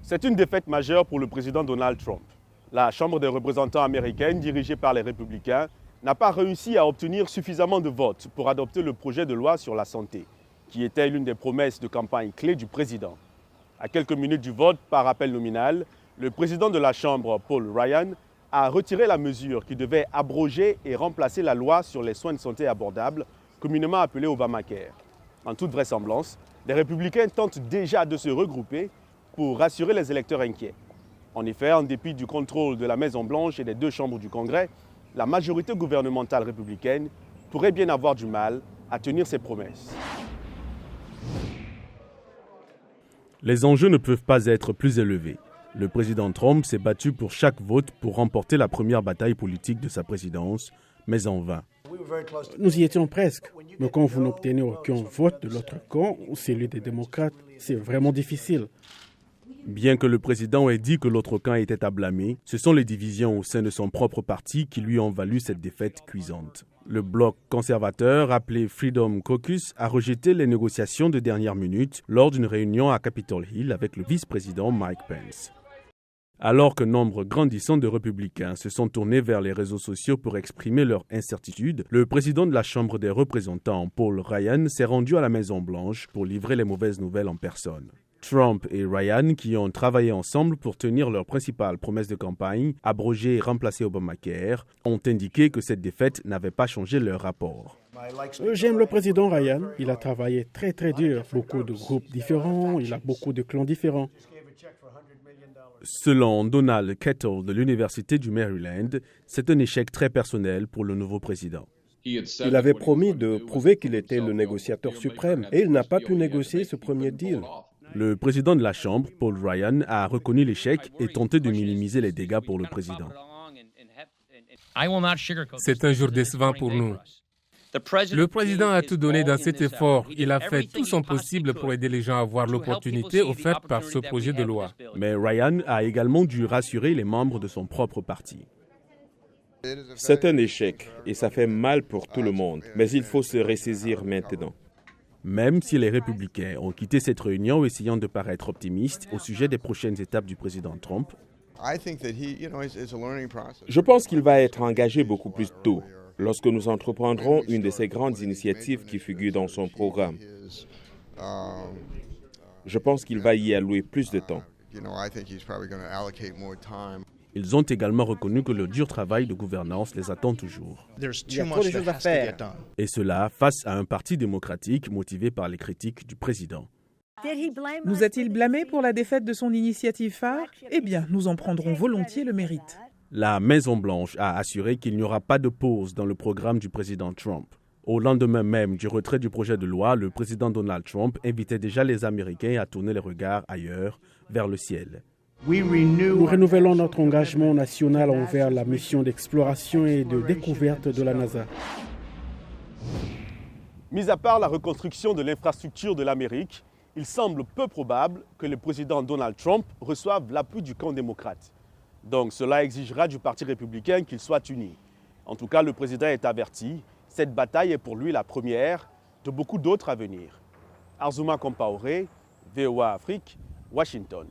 C'est une défaite majeure pour le président Donald Trump. La Chambre des représentants américaine, dirigée par les républicains, n'a pas réussi à obtenir suffisamment de votes pour adopter le projet de loi sur la santé, qui était l'une des promesses de campagne clé du président. À quelques minutes du vote par appel nominal, le président de la Chambre, Paul Ryan, a retiré la mesure qui devait abroger et remplacer la loi sur les soins de santé abordables, communément appelée Obamacare. En toute vraisemblance, les républicains tentent déjà de se regrouper pour rassurer les électeurs inquiets. En effet, en dépit du contrôle de la Maison-Blanche et des deux chambres du Congrès, la majorité gouvernementale républicaine pourrait bien avoir du mal à tenir ses promesses. Les enjeux ne peuvent pas être plus élevés. Le président Trump s'est battu pour chaque vote pour remporter la première bataille politique de sa présidence, mais en vain. Nous y étions presque, mais quand vous n'obtenez aucun vote de l'autre camp, ou celui des démocrates, c'est vraiment difficile. Bien que le président ait dit que l'autre camp était à blâmer, ce sont les divisions au sein de son propre parti qui lui ont valu cette défaite cuisante. Le bloc conservateur, appelé Freedom Caucus, a rejeté les négociations de dernière minute lors d'une réunion à Capitol Hill avec le vice-président Mike Pence. Alors que nombre grandissant de républicains se sont tournés vers les réseaux sociaux pour exprimer leur incertitude, le président de la Chambre des représentants, Paul Ryan, s'est rendu à la Maison-Blanche pour livrer les mauvaises nouvelles en personne. Trump et Ryan, qui ont travaillé ensemble pour tenir leur principale promesse de campagne, abroger et remplacer Obamacare, ont indiqué que cette défaite n'avait pas changé leur rapport. J'aime le président Ryan. Il a travaillé très dur. Beaucoup de groupes différents, il a beaucoup de clans différents. Selon Donald Kettle de l'Université du Maryland, c'est un échec très personnel pour le nouveau président. Il avait promis de prouver qu'il était le négociateur suprême et il n'a pas pu négocier ce premier deal. Le président de la Chambre, Paul Ryan, a reconnu l'échec et tenté de minimiser les dégâts pour le président. C'est un jour décevant pour nous. Le président a tout donné dans cet effort. Il a fait tout son possible pour aider les gens à voir l'opportunité offerte par ce projet de loi. Mais Ryan a également dû rassurer les membres de son propre parti. C'est un échec et ça fait mal pour tout le monde, mais il faut se ressaisir maintenant. Même si les républicains ont quitté cette réunion essayant de paraître optimistes au sujet des prochaines étapes du président Trump, Je pense qu'il va être engagé beaucoup plus tôt, lorsque nous entreprendrons une de ces grandes initiatives qui figurent dans son programme. Je pense qu'il va y allouer plus de temps. ils ont également reconnu que le dur travail de gouvernance les attend toujours. Il y a trop de choses à faire. Et cela face à un parti démocratique motivé par les critiques du président. Nous a-t-il blâmé pour la défaite de son initiative phare? Eh bien, nous en prendrons volontiers le mérite. La Maison-Blanche a assuré qu'il n'y aura pas de pause dans le programme du président Trump. Au lendemain même du retrait du projet de loi, le président Donald Trump invitait déjà les Américains à tourner les regards ailleurs, vers le ciel. Nous renouvelons notre engagement national envers la mission d'exploration et de découverte de la NASA. Mis à part la reconstruction de l'infrastructure de l'Amérique, il semble peu probable que le président Donald Trump reçoive l'appui du camp démocrate. Donc cela exigera du Parti républicain qu'il soit uni. En tout cas, le président est averti. Cette bataille est pour lui la première de beaucoup d'autres à venir. Arzouma Compaoré, VOA Afrique, Washington.